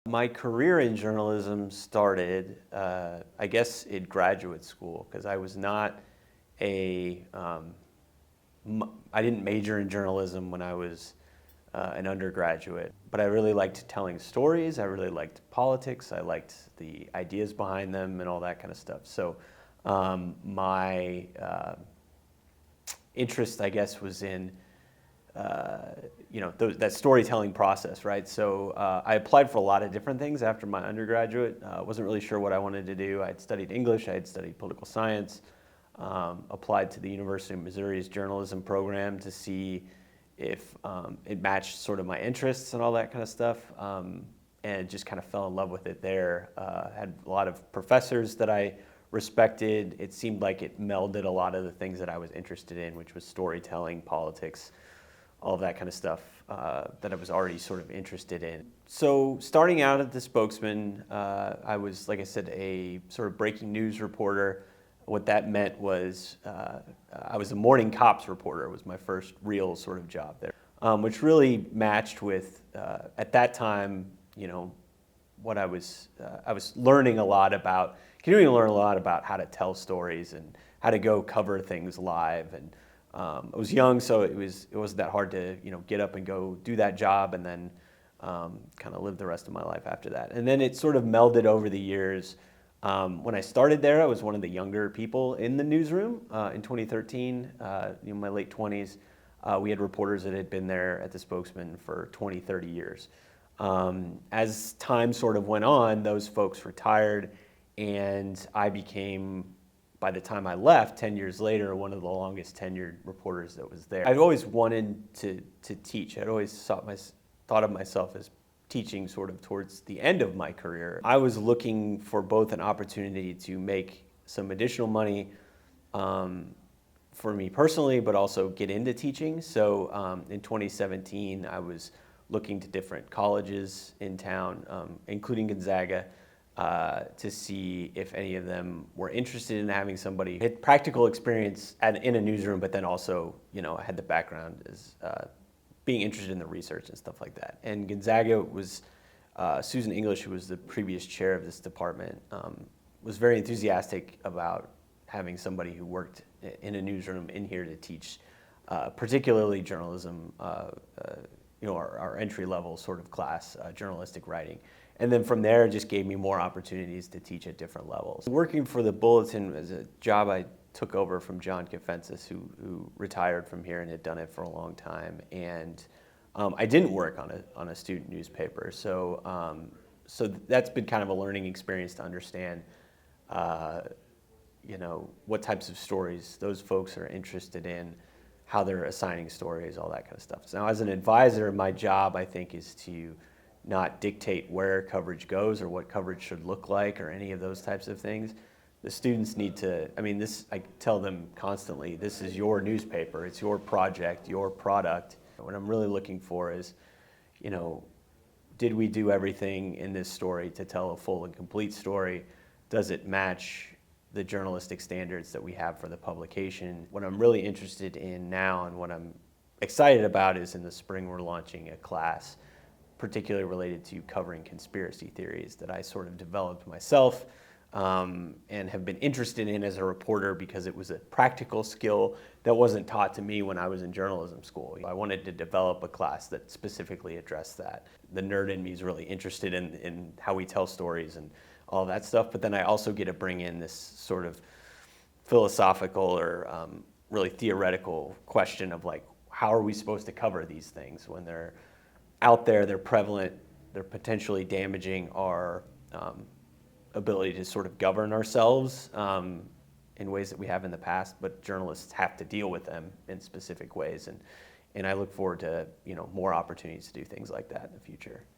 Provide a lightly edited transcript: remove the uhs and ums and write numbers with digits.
My career in journalism started, I guess, in graduate school, because I was not I didn't major in journalism when I was an undergraduate, but I really liked telling stories. I really liked politics. I liked the ideas behind them and all that kind of stuff. So my interest, I guess, was in that storytelling process, right? So I applied for a lot of different things after my undergraduate. Wasn't really sure what I wanted to do. I had studied English, I had studied political science, applied to the University of Missouri's journalism program to see if it matched sort of my interests and all that kind of stuff, and just kind of fell in love with it there. Had a lot of professors that I respected. It seemed like it melded a lot of the things that I was interested in, which was storytelling, politics, all of that kind of stuff that I was already sort of interested in. So starting out at the Spokesman, I was, like I said, a sort of breaking news reporter. What that meant was I was a morning cops reporter. Was my first real sort of job there, which really matched with, at that time, what I was learning a lot about, continuing to learn a lot about how to tell stories and how to go cover things live. And I was young, so it wasn't that hard to get up and go do that job, and then kind of live the rest of my life after that. And then it sort of melded over the years. When I started there, I was one of the younger people in the newsroom in 2013, in my late 20s. We had reporters that had been there at the Spokesman for 20, 30 years. As time sort of went on, those folks retired, and I became, by the time I left, 10 years later, one of the longest tenured reporters that was there. I'd always wanted to teach. I'd always thought of myself as teaching sort of towards the end of my career. I was looking for both an opportunity to make some additional money for me personally, but also get into teaching. So in 2017, I was looking to different colleges in town, including Gonzaga, to see if any of them were interested in having somebody who had practical experience in a newsroom, but then also, had the background as being interested in the research and stuff like that. And Gonzaga was, Susan English, who was the previous chair of this department, was very enthusiastic about having somebody who worked in a newsroom in here to teach, particularly journalism, our entry-level sort of class, journalistic writing. And then from there, it just gave me more opportunities to teach at different levels. Working for the Bulletin was a job I took over from John Kafensis, who retired from here and had done it for a long time. And I didn't work on a student newspaper, so that's been kind of a learning experience to understand, what types of stories those folks are interested in, how they're assigning stories, all that kind of stuff. So now, as an advisor, my job, I think, is to not dictate where coverage goes or what coverage should look like or any of those types of things. The students need to, I tell them constantly, this is your newspaper, it's your project, your product. What I'm really looking for is, did we do everything in this story to tell a full and complete story? Does it match the journalistic standards that we have for the publication? What I'm really interested in now and what I'm excited about is in the spring we're launching a class particularly related to covering conspiracy theories that I sort of developed myself and have been interested in as a reporter because it was a practical skill that wasn't taught to me when I was in journalism school. I wanted to develop a class that specifically addressed that. The nerd in me is really interested in how we tell stories and all that stuff, but then I also get to bring in this sort of philosophical or really theoretical question of how are we supposed to cover these things when they're out there, they're prevalent, they're potentially damaging our ability to sort of govern ourselves in ways that we have in the past, but journalists have to deal with them in specific ways. And I look forward to more opportunities to do things like that in the future.